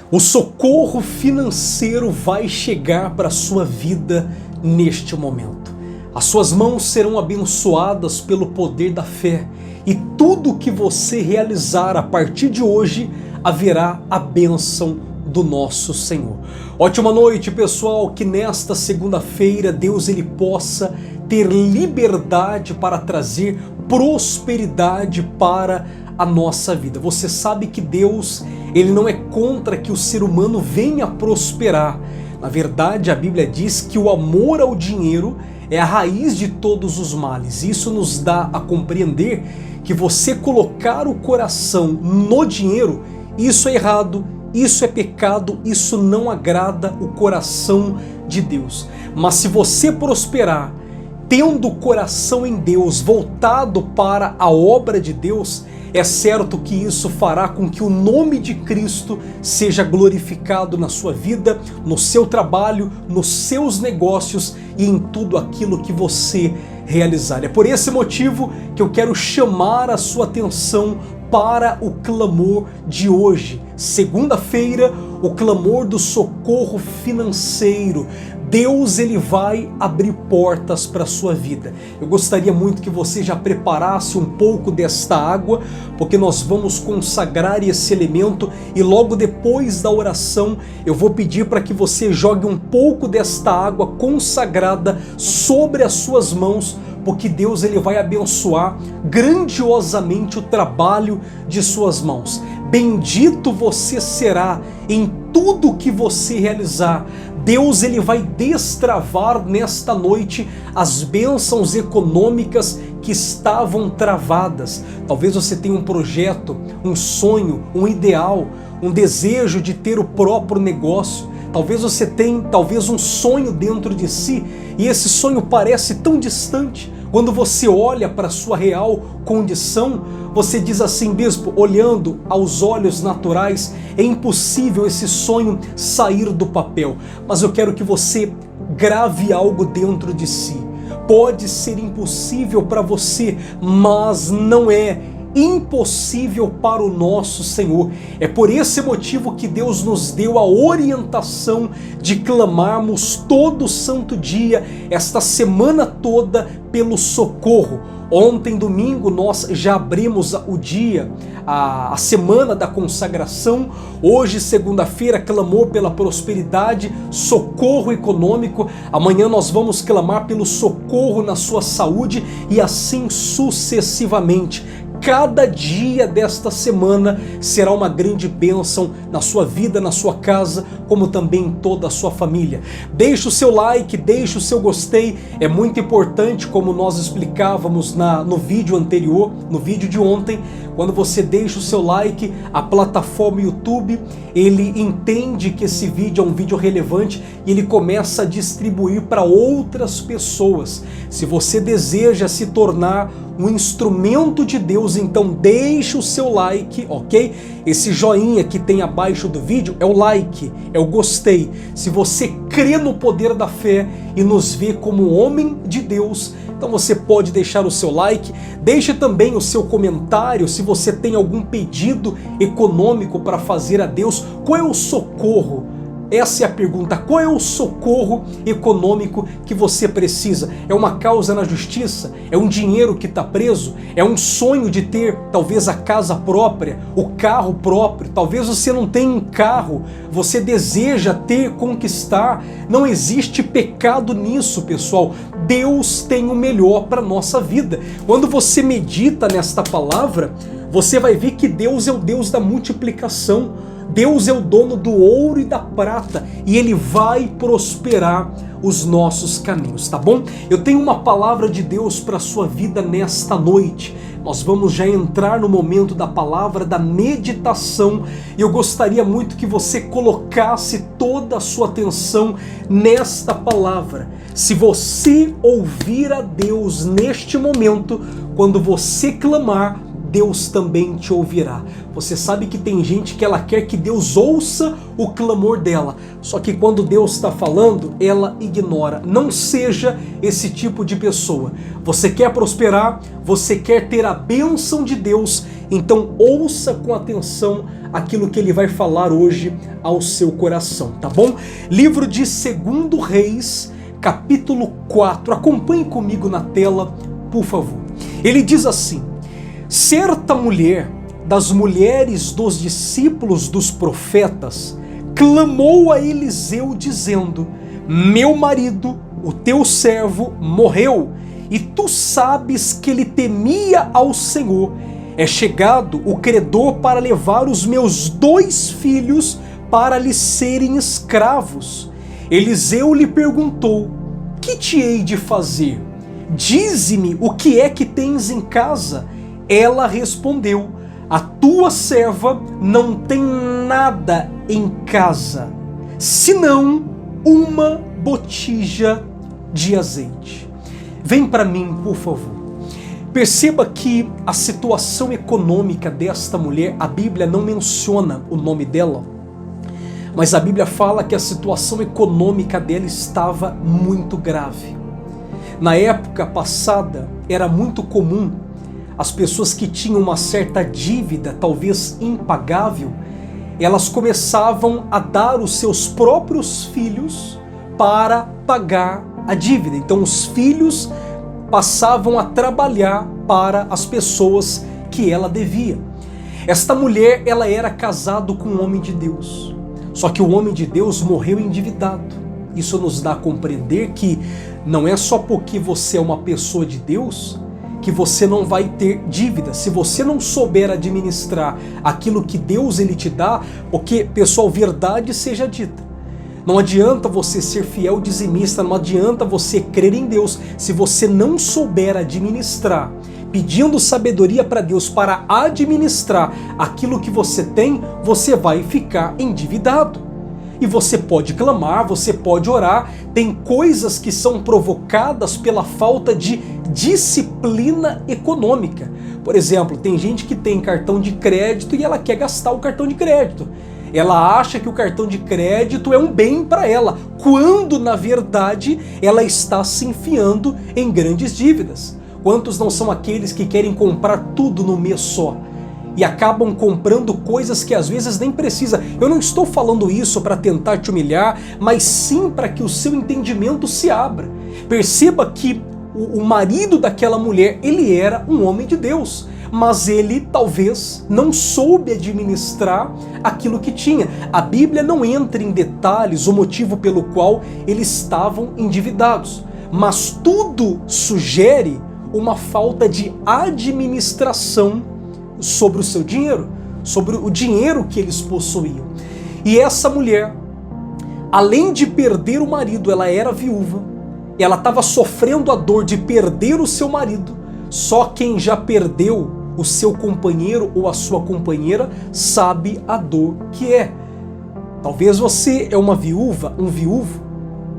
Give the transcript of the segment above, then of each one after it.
O socorro financeiro vai chegar para a sua vida neste momento. As suas mãos serão abençoadas pelo poder da fé e tudo que você realizar a partir de hoje haverá a bênção do nosso Senhor. Ótima noite, pessoal, que nesta segunda-feira Deus ele possa ter liberdade para trazer prosperidade para a nossa vida. Você sabe que Deus ele não é contra que o ser humano venha prosperar. Na verdade, a Bíblia diz que o amor ao dinheiro é a raiz de todos os males. Isso nos dá a compreender que você colocar o coração no dinheiro, isso é errado, isso é pecado, isso não agrada o coração de Deus. Mas se você prosperar, tendo o coração em Deus, voltado para a obra de Deus, é certo que isso fará com que o nome de Cristo seja glorificado na sua vida, no seu trabalho, nos seus negócios e em tudo aquilo que você realizar. É por esse motivo que eu quero chamar a sua atenção para o clamor de hoje. Segunda-feira, o clamor do socorro financeiro. Deus ele vai abrir portas para a sua vida. Eu gostaria muito que você já preparasse um pouco desta água, porque nós vamos consagrar esse elemento e logo depois da oração eu vou pedir para que você jogue um pouco desta água consagrada sobre as suas mãos, porque Deus ele vai abençoar grandiosamente o trabalho de suas mãos. Bendito você será em tudo que você realizar. Deus ele vai destravar nesta noite as bênçãos econômicas que estavam travadas. Talvez você tenha um projeto, um sonho, um ideal, um desejo de ter o próprio negócio. Talvez você tenha um sonho dentro de si e esse sonho parece tão distante. Quando você olha para a sua real condição, você diz assim: bispo, olhando aos olhos naturais, é impossível esse sonho sair do papel. Mas eu quero que você grave algo dentro de si. Pode ser impossível para você, mas não é impossível para o nosso Senhor. É por esse motivo que Deus nos deu a orientação de clamarmos todo santo dia, esta semana toda, pelo socorro. Ontem, domingo, nós já abrimos o dia, a semana da consagração. Hoje, segunda-feira, clamor pela prosperidade, socorro econômico. Amanhã nós vamos clamar pelo socorro na sua saúde e assim sucessivamente. Cada dia desta semana será uma grande bênção na sua vida, na sua casa, como também em toda a sua família. Deixe o seu like, deixe o seu gostei, é muito importante, como nós explicávamos no vídeo anterior, no vídeo de ontem. Quando você deixa o seu like, a plataforma YouTube, ele entende que esse vídeo é um vídeo relevante e ele começa a distribuir para outras pessoas. Se você deseja se tornar um instrumento de Deus, então deixe o seu like, ok? Esse joinha que tem abaixo do vídeo é o like, é o gostei. Se você crê no poder da fé e nos vê como homem de Deus, então você pode deixar o seu like, deixe também o seu comentário se você tem algum pedido econômico para fazer a Deus. Qual é o socorro? Essa é a pergunta. Qual é o socorro econômico que você precisa? É uma causa na justiça? É um dinheiro que está preso? É um sonho de ter talvez a casa própria, o carro próprio? Talvez você não tenha um carro, você deseja ter, conquistar. Não existe pecado nisso, pessoal. Deus tem o melhor para a nossa vida. Quando você medita nesta palavra, você vai ver que Deus é o Deus da multiplicação. Deus é o dono do ouro e da prata e Ele vai prosperar os nossos caminhos, tá bom? Eu tenho uma palavra de Deus para a sua vida nesta noite. Nós vamos já entrar no momento da palavra, da meditação, e eu gostaria muito que você colocasse toda a sua atenção nesta palavra. Se você ouvir a Deus neste momento, quando você clamar, Deus também te ouvirá. Você sabe que tem gente que ela quer que Deus ouça o clamor dela, só que quando Deus está falando, ela ignora. Não seja esse tipo de pessoa. Você quer prosperar, você quer ter a bênção de Deus, então ouça com atenção aquilo que ele vai falar hoje ao seu coração, tá bom? Livro de 2 Reis, capítulo 4. Acompanhe comigo na tela, por favor. Ele diz assim: certa mulher das mulheres dos discípulos dos profetas clamou a Eliseu dizendo: meu marido, o teu servo, morreu, e tu sabes que ele temia ao Senhor. É chegado o credor para levar os meus 2 filhos para lhe serem escravos. Eliseu lhe perguntou: que te hei de fazer? Dize-me o que é que tens em casa. Ela respondeu: a tua serva não tem nada em casa, senão uma botija de azeite. Vem para mim, por favor. Perceba que a situação econômica desta mulher, a Bíblia não menciona o nome dela, mas a Bíblia fala que a situação econômica dela estava muito grave. Na época passada, era muito comum as pessoas que tinham uma certa dívida, talvez impagável, elas começavam a dar os seus próprios filhos para pagar a dívida. Então os filhos passavam a trabalhar para as pessoas que ela devia. Esta mulher, ela era casada com um homem de Deus. Só que o homem de Deus morreu endividado. Isso nos dá a compreender que não é só porque você é uma pessoa de Deus que você não vai ter dívida. Se você não souber administrar aquilo que Deus ele te dá, porque, pessoal, verdade seja dita, não adianta você ser fiel dizimista, não adianta você crer em Deus, se você não souber administrar, pedindo sabedoria para Deus para administrar aquilo que você tem, você vai ficar endividado. E você pode clamar, você pode orar, tem coisas que são provocadas pela falta de disciplina econômica. Por exemplo, tem gente que tem cartão de crédito e ela quer gastar o cartão de crédito. Ela acha que o cartão de crédito é um bem para ela, quando na verdade ela está se enfiando em grandes dívidas. Quantos não são aqueles que querem comprar tudo no mês só? E acabam comprando coisas que às vezes nem precisa. Eu não estou falando isso para tentar te humilhar, mas sim para que o seu entendimento se abra. Perceba que o marido daquela mulher, ele era um homem de Deus, mas ele talvez não soube administrar aquilo que tinha. A Bíblia não entra em detalhes o motivo pelo qual eles estavam endividados, mas tudo sugere uma falta de administração sobre o seu dinheiro, sobre o dinheiro que eles possuíam. E essa mulher, além de perder o marido, ela era viúva, ela estava sofrendo a dor de perder o seu marido. Só quem já perdeu o seu companheiro ou a sua companheira sabe a dor que é. Talvez você é uma viúva, um viúvo,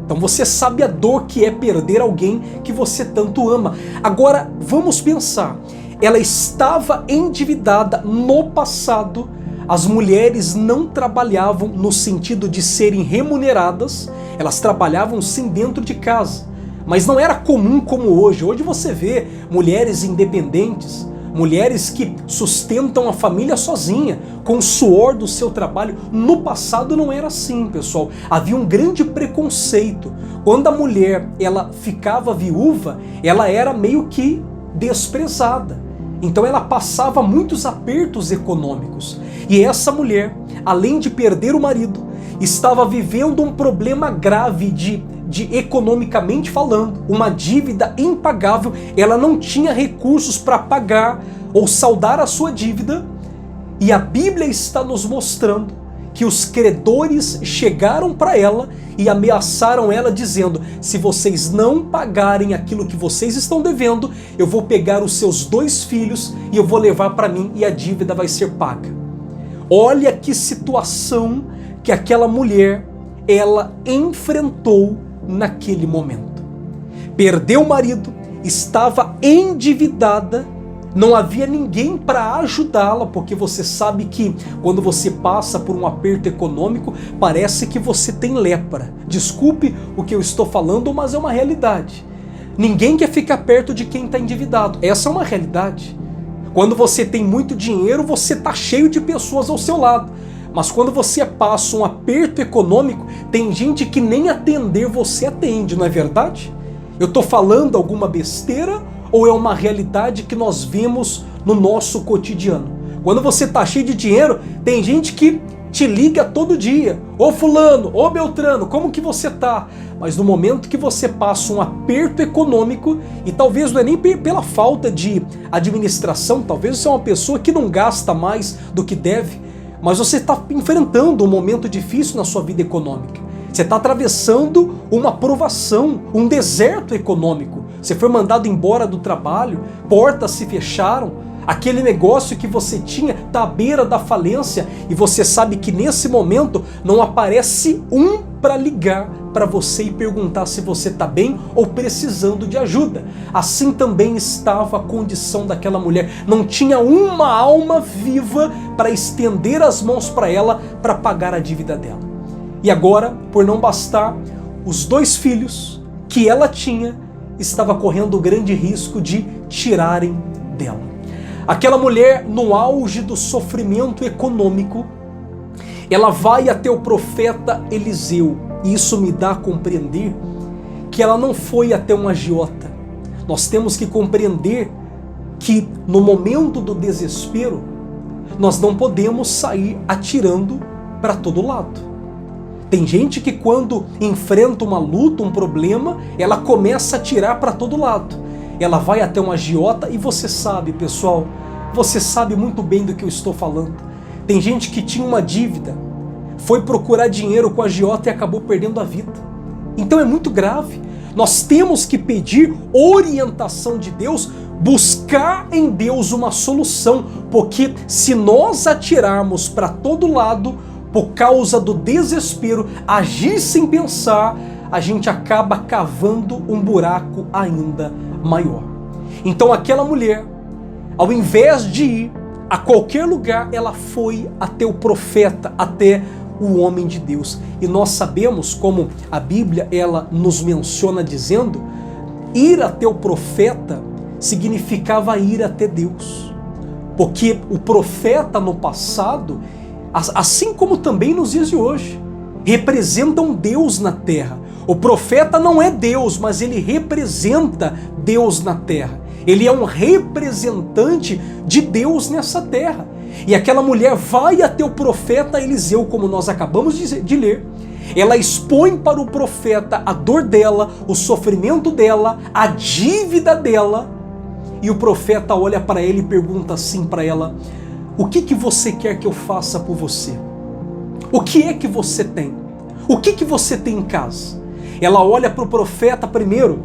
então você sabe a dor que é perder alguém que você tanto ama. Agora, vamos pensar. Ela estava endividada no passado, as mulheres não trabalhavam no sentido de serem remuneradas, elas trabalhavam sim dentro de casa, mas não era comum como hoje. Hoje você vê mulheres independentes, mulheres que sustentam a família sozinha, com o suor do seu trabalho. No passado não era assim, pessoal. Havia um grande preconceito. Quando a mulher ela ficava viúva, ela era meio que desprezada. Então ela passava muitos apertos econômicos. E essa mulher, além de perder o marido, estava vivendo um problema grave de economicamente falando, uma dívida impagável. Ela não tinha recursos para pagar ou saldar a sua dívida. E a Bíblia está nos mostrando que os credores chegaram para ela e ameaçaram ela dizendo: se vocês não pagarem aquilo que vocês estão devendo, eu vou pegar os seus 2 filhos e eu vou levar para mim e a dívida vai ser paga. Olha que situação que aquela mulher ela enfrentou naquele momento. Perdeu o marido, estava endividada, não havia ninguém para ajudá-la, porque você sabe que quando você passa por um aperto econômico, parece que você tem lepra. Desculpe o que eu estou falando, mas é uma realidade. Ninguém quer ficar perto de quem está endividado. Essa é uma realidade. Quando você tem muito dinheiro, você está cheio de pessoas ao seu lado. Mas quando você passa um aperto econômico, tem gente que nem atender você atende, não é verdade? Eu estou falando alguma besteira ou é uma realidade que nós vemos no nosso cotidiano? Quando você está cheio de dinheiro, tem gente que te liga todo dia. Ô fulano, ô Beltrano, como que você tá? Mas no momento que você passa um aperto econômico, e talvez não é nem pela falta de administração, talvez você é uma pessoa que não gasta mais do que deve, mas você está enfrentando um momento difícil na sua vida econômica. Você está atravessando uma provação, um deserto econômico. Você foi mandado embora do trabalho, portas se fecharam, aquele negócio que você tinha está à beira da falência e você sabe que nesse momento não aparece um para ligar para você e perguntar se você está bem ou precisando de ajuda. Assim também estava a condição daquela mulher. Não tinha uma alma viva para estender as mãos para ela para pagar a dívida dela. E agora, por não bastar, os 2 filhos que ela tinha estava correndo o grande risco de tirarem dela. Aquela mulher, no auge do sofrimento econômico, ela vai até o profeta Eliseu. E isso me dá a compreender que ela não foi até um agiota. Nós temos que compreender que no momento do desespero, nós não podemos sair atirando para todo lado. Tem gente que quando enfrenta uma luta, um problema, ela começa a atirar para todo lado. Ela vai até um agiota e você sabe, pessoal, você sabe muito bem do que eu estou falando. Tem gente que tinha uma dívida, foi procurar dinheiro com a agiota e acabou perdendo a vida. Então é muito grave. Nós temos que pedir orientação de Deus, buscar em Deus uma solução, porque se nós atirarmos para todo lado, por causa do desespero, agir sem pensar, a gente acaba cavando um buraco ainda maior. Então aquela mulher, ao invés de ir a qualquer lugar, ela foi até o profeta, até o homem de Deus. E nós sabemos, como a Bíblia ela nos menciona dizendo, ir até o profeta significava ir até Deus. Porque o profeta no passado, assim como também nos dias de hoje, representam Deus na terra. O profeta não é Deus, mas ele representa Deus na terra. Ele é um representante de Deus nessa terra. E aquela mulher vai até o profeta Eliseu, como nós acabamos de ler. Ela expõe para o profeta a dor dela, o sofrimento dela, a dívida dela. E o profeta olha para ela e pergunta assim para ela: o que você quer que eu faça por você? O que é que você tem? O que você tem em casa? Ela olha para o profeta primeiro,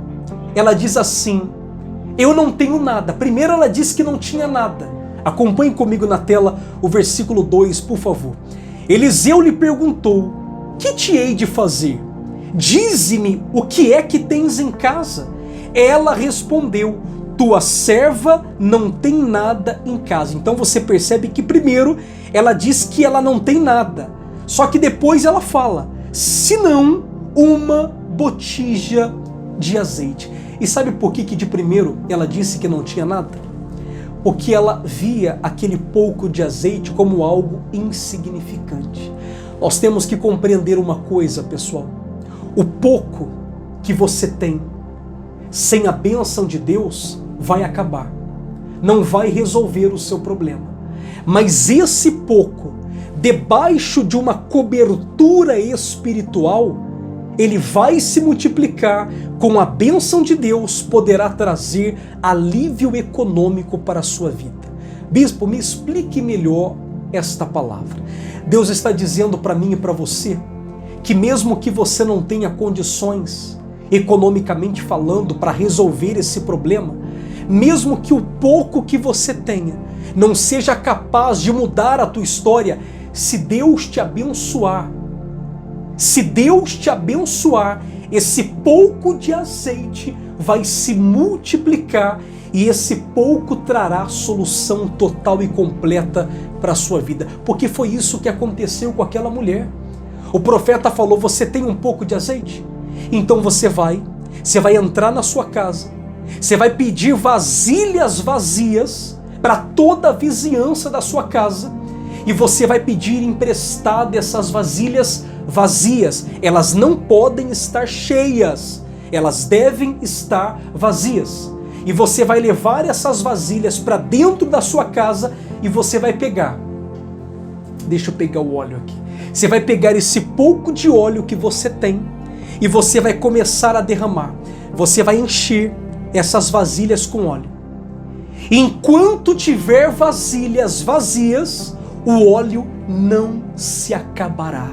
ela diz assim: eu não tenho nada. Primeiro ela diz que não tinha nada. Acompanhe comigo na tela o versículo 2, por favor. Eliseu lhe perguntou: que te hei de fazer? Dize-me o que é que tens em casa. Ela respondeu: tua serva não tem nada em casa. Então você percebe que primeiro ela diz que ela não tem nada. Só que depois ela fala: senão uma botija de azeite. E sabe por que de primeiro ela disse que não tinha nada? Porque ela via aquele pouco de azeite como algo insignificante. Nós temos que compreender uma coisa, pessoal. O pouco que você tem, sem a bênção de Deus, vai acabar. Não vai resolver o seu problema. Mas esse pouco, debaixo de uma cobertura espiritual, ele vai se multiplicar, com a bênção de Deus poderá trazer alívio econômico para a sua vida. Bispo, me explique melhor esta palavra. Deus está dizendo para mim e para você que mesmo que você não tenha condições, economicamente falando, para resolver esse problema, mesmo que o pouco que você tenha não seja capaz de mudar a tua história, se Deus te abençoar, esse pouco de azeite vai se multiplicar e esse pouco trará solução total e completa para a sua vida. Porque foi isso que aconteceu com aquela mulher. O profeta falou: você tem um pouco de azeite? Então você vai entrar na sua casa, você vai pedir vasilhas vazias, para toda a vizinhança da sua casa e você vai pedir emprestado essas vasilhas vazias. Elas não podem estar cheias, elas devem estar vazias. E você vai levar essas vasilhas para dentro da sua casa e você vai pegar. Deixa eu pegar o óleo aqui. Você vai pegar esse pouco de óleo que você tem e você vai começar a derramar. Você vai encher essas vasilhas com óleo. Enquanto tiver vasilhas vazias, o óleo não se acabará.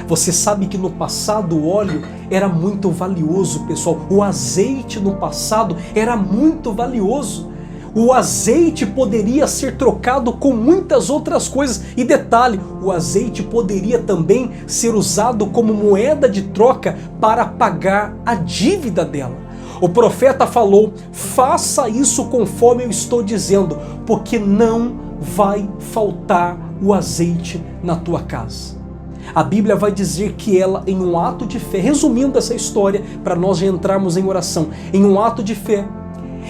Você sabe que no passado o óleo era muito valioso, pessoal. O azeite no passado era muito valioso. O azeite poderia ser trocado com muitas outras coisas. E detalhe, o azeite poderia também ser usado como moeda de troca para pagar a dívida dela. O profeta falou: faça isso conforme eu estou dizendo, porque não vai faltar o azeite na tua casa. A Bíblia vai dizer que ela, em um ato de fé, resumindo essa história para nós já entrarmos em oração, em um ato de fé,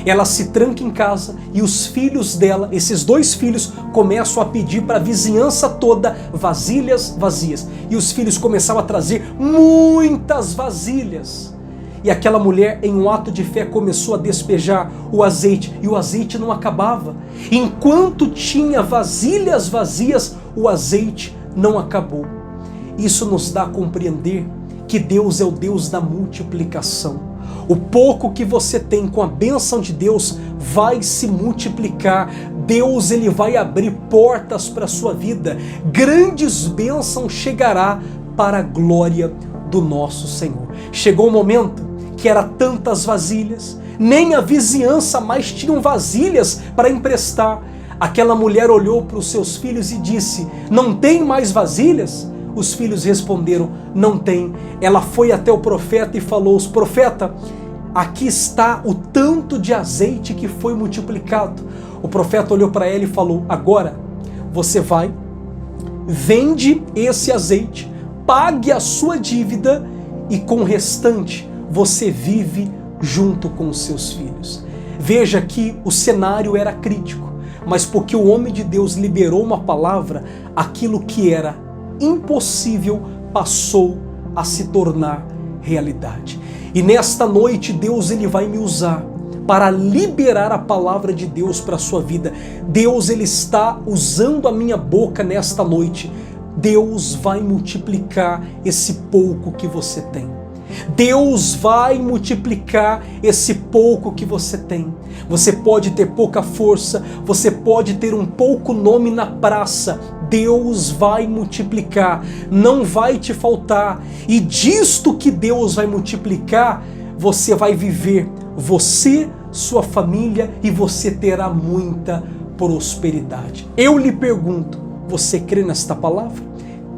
ela se tranca em casa e os filhos dela, esses dois filhos, começam a pedir para a vizinhança toda vasilhas vazias. E os filhos começaram a trazer muitas vasilhas. E aquela mulher, em um ato de fé, começou a despejar o azeite, e o azeite não acabava. Enquanto tinha vasilhas vazias, o azeite não acabou. Isso nos dá a compreender que Deus é o Deus da multiplicação. O pouco que você tem com a bênção de Deus vai se multiplicar. Deus, ele vai abrir portas para a sua vida. Grandes bênçãos chegará para a glória do nosso Senhor. Chegou o momento que era tantas vasilhas, nem a vizinhança mais tinham vasilhas para emprestar. Aquela mulher olhou para os seus filhos e disse: não tem mais vasilhas? Os filhos responderam: não tem. Ela foi até o profeta e falou: profeta, aqui está o tanto de azeite que foi multiplicado. O profeta olhou para ela e falou: agora você vai, vende esse azeite, pague a sua dívida e com o restante você vive junto com os seus filhos. Veja que o cenário era crítico, mas porque o homem de Deus liberou uma palavra, aquilo que era impossível passou a se tornar realidade. E nesta noite Deus, ele vai me usar para liberar a palavra de Deus para a sua vida. Deus, ele está usando a minha boca nesta noite. Deus vai multiplicar esse pouco que você tem. Deus vai multiplicar esse pouco que você tem. Você pode ter pouca força, você pode ter um pouco nome na praça. Deus vai multiplicar, não vai te faltar. E disto que Deus vai multiplicar, você vai viver, você, sua família, e você terá muita prosperidade. Eu lhe pergunto, você crê nesta palavra?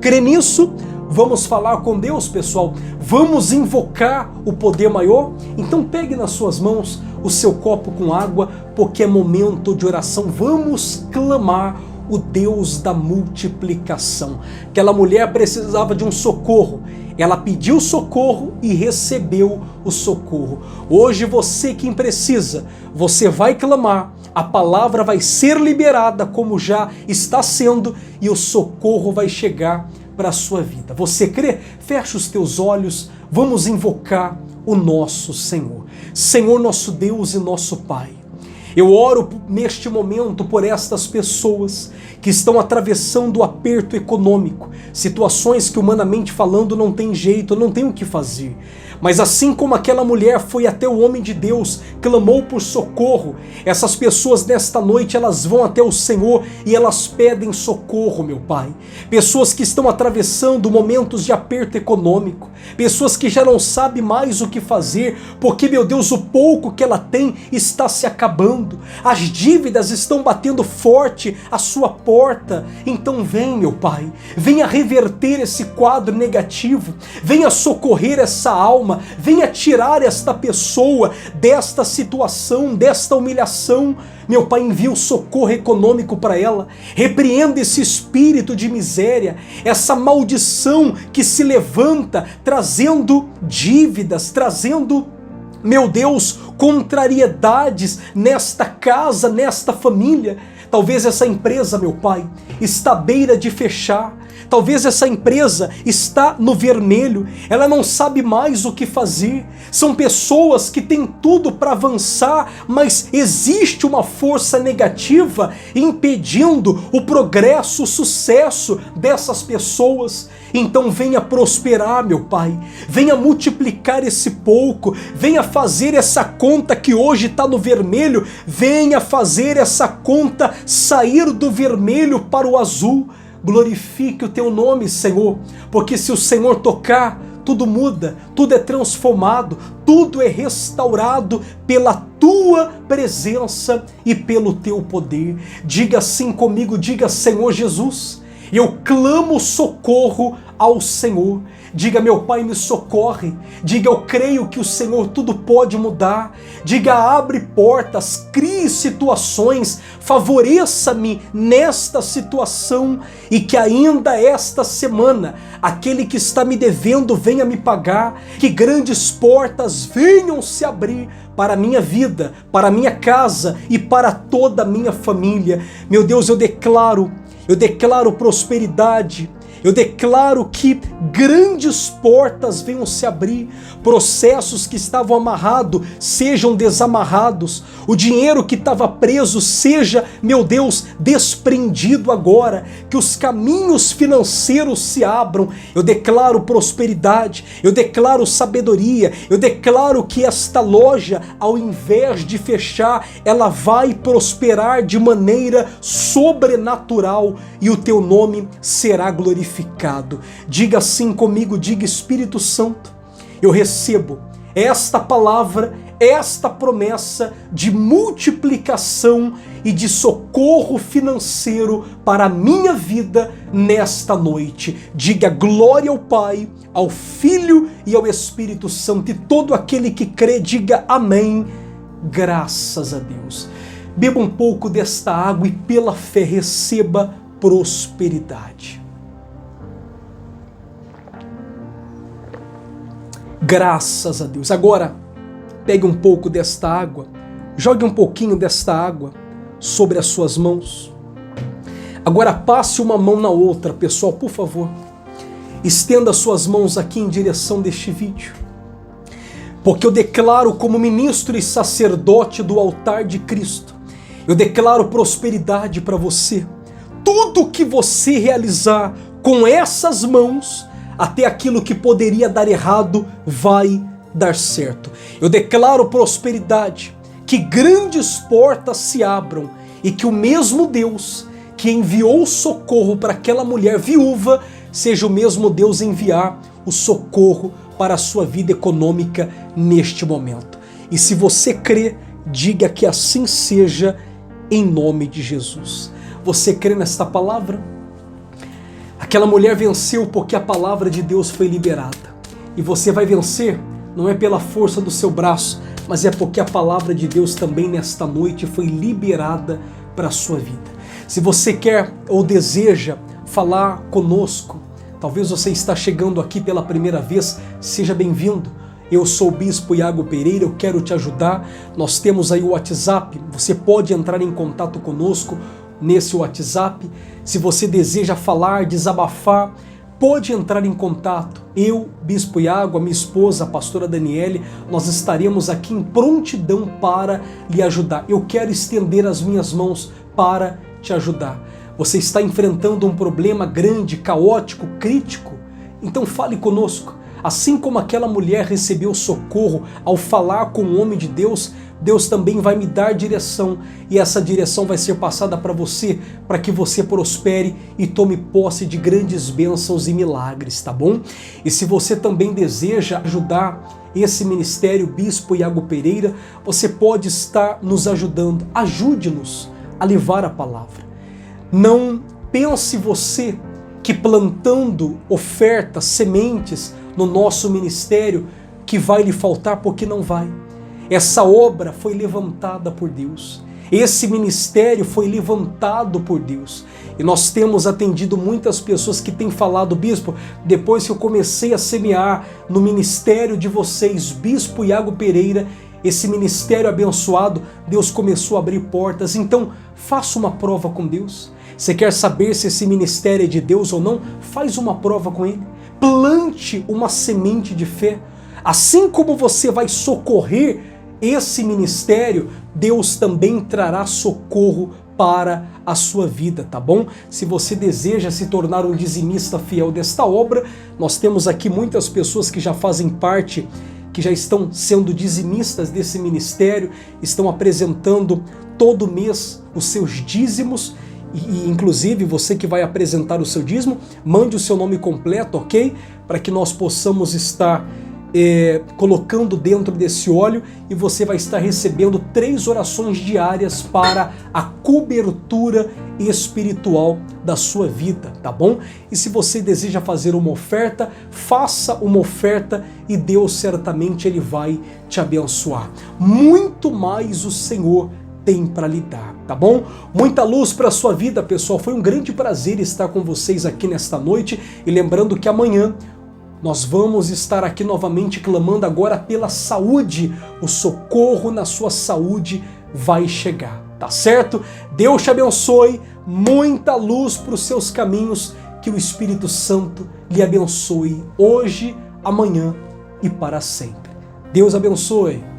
Crê nisso? Vamos falar com Deus, pessoal? Vamos invocar o poder maior? Então pegue nas suas mãos o seu copo com água, porque é momento de oração. Vamos clamar o Deus da multiplicação. Aquela mulher precisava de um socorro. Ela pediu socorro e recebeu o socorro. Hoje você quem precisa, você vai clamar, a palavra vai ser liberada como já está sendo e o socorro vai chegar para a sua vida. Você crê? Fecha os teus olhos, vamos invocar o nosso Senhor. Senhor, nosso Deus e nosso Pai, eu oro neste momento por estas pessoas que estão atravessando o aperto econômico, situações que humanamente falando não tem jeito, não tem o que fazer. Mas assim como aquela mulher foi até o homem de Deus, clamou por socorro, essas pessoas nesta noite elas vão até o Senhor e elas pedem socorro, meu Pai. Pessoas que estão atravessando momentos de aperto econômico, pessoas que já não sabem mais o que fazer, porque, meu Deus, o pouco que ela tem está se acabando. As dívidas estão batendo forte à sua porta. Então vem, meu Pai, venha reverter esse quadro negativo, venha socorrer essa alma, venha tirar esta pessoa desta situação, desta humilhação. Meu Pai, envia o socorro econômico para ela, repreenda esse espírito de miséria, essa maldição que se levanta, trazendo dívidas, trazendo, meu Deus, contrariedades nesta casa, nesta família, Talvez essa empresa, meu Pai, está à beira de fechar. Talvez essa empresa está no vermelho, ela não sabe mais o que fazer. São pessoas que têm tudo para avançar, mas existe uma força negativa impedindo o progresso, o sucesso dessas pessoas. Então venha prosperar, meu Pai, venha multiplicar esse pouco, venha fazer essa conta que hoje está no vermelho, venha fazer essa conta sair do vermelho para o azul. Glorifique o teu nome, Senhor, porque se o Senhor tocar, tudo muda, tudo é transformado, tudo é restaurado pela tua presença e pelo teu poder. Diga assim comigo, diga: Senhor Jesus, eu clamo socorro ao Senhor. Diga: meu Pai, me socorre. Diga: eu creio que o Senhor tudo pode mudar. Diga: abre portas, crie situações, favoreça-me nesta situação e que ainda esta semana aquele que está me devendo venha me pagar, que grandes portas venham se abrir para a minha vida, para a minha casa e para toda a minha família. Meu Deus, eu declaro prosperidade. Eu declaro que grandes portas venham se abrir, processos que estavam amarrados sejam desamarrados, o dinheiro que estava preso seja, meu Deus, desprendido agora, que os caminhos financeiros se abram. Eu declaro prosperidade, eu declaro sabedoria, eu declaro que esta loja, ao invés de fechar, ela vai prosperar de maneira sobrenatural e o teu nome será glorificado. Diga assim comigo, diga: Espírito Santo, eu recebo esta palavra, esta promessa de multiplicação e de socorro financeiro para a minha vida nesta noite. Diga glória ao Pai, ao Filho e ao Espírito Santo, e todo aquele que crê diga amém. Graças a Deus. Beba um pouco desta água e pela fé receba prosperidade. Graças a Deus. Agora, pegue um pouco desta água, jogue um pouquinho desta água sobre as suas mãos. Agora passe uma mão na outra, pessoal, por favor. Estenda as suas mãos aqui em direção deste vídeo. Porque eu declaro como ministro e sacerdote do altar de Cristo, eu declaro prosperidade para você. Tudo que você realizar com essas mãos, até aquilo que poderia dar errado vai dar certo. Eu declaro prosperidade, que grandes portas se abram e que o mesmo Deus que enviou socorro para aquela mulher viúva, seja o mesmo Deus enviar o socorro para a sua vida econômica neste momento. E se você crê, diga que assim seja em nome de Jesus. Você crê nesta palavra? Aquela mulher venceu porque a palavra de Deus foi liberada. E você vai vencer não é pela força do seu braço, mas é porque a palavra de Deus também nesta noite foi liberada para a sua vida. Se você quer ou deseja falar conosco, talvez você está chegando aqui pela primeira vez, seja bem-vindo. Eu sou o Bispo Iago Pereira, eu quero te ajudar. Nós temos aí o WhatsApp, você pode entrar em contato conosco nesse WhatsApp. Se você deseja falar, desabafar, pode entrar em contato. Eu, Bispo Iago, a minha esposa, a pastora Daniele, nós estaremos aqui em prontidão para lhe ajudar. Eu quero estender as minhas mãos para te ajudar. Você está enfrentando um problema grande, caótico, crítico? Então fale conosco. Assim como aquela mulher recebeu socorro ao falar com o homem de Deus, Deus também vai me dar direção, e essa direção vai ser passada para você, para que você prospere e tome posse de grandes bênçãos e milagres, tá bom? E se você também deseja ajudar esse ministério Bispo Iago Pereira, você pode estar nos ajudando. Ajude-nos a levar a palavra. Não pense você que plantando ofertas, sementes no nosso ministério que vai lhe faltar, porque não vai. Essa obra foi levantada por Deus. Esse ministério foi levantado por Deus. E nós temos atendido muitas pessoas que têm falado: Bispo, depois que eu comecei a semear no ministério de vocês, Bispo Iago Pereira, esse ministério abençoado, Deus começou a abrir portas. Então, faça uma prova com Deus. Você quer saber se esse ministério é de Deus ou não? Faz uma prova com ele. Plante uma semente de fé. Assim como você vai socorrer esse ministério, Deus também trará socorro para a sua vida, tá bom? Se você deseja se tornar um dizimista fiel desta obra, nós temos aqui muitas pessoas que já fazem parte, que já estão sendo dizimistas desse ministério, estão apresentando todo mês os seus dízimos, e inclusive você que vai apresentar o seu dízimo, mande o seu nome completo, ok? Para que nós possamos estar colocando dentro desse óleo, e você vai estar recebendo 3 orações diárias para a cobertura espiritual da sua vida, tá bom? E se você deseja fazer uma oferta, faça uma oferta e Deus certamente ele vai te abençoar. Muito mais o Senhor tem para lhe dar, tá bom? Muita luz para a sua vida, pessoal. Foi um grande prazer estar com vocês aqui nesta noite, e lembrando que amanhã nós vamos estar aqui novamente clamando agora pela saúde. O socorro na sua saúde vai chegar, tá certo? Deus te abençoe, muita luz para os seus caminhos, que o Espírito Santo lhe abençoe hoje, amanhã e para sempre. Deus abençoe.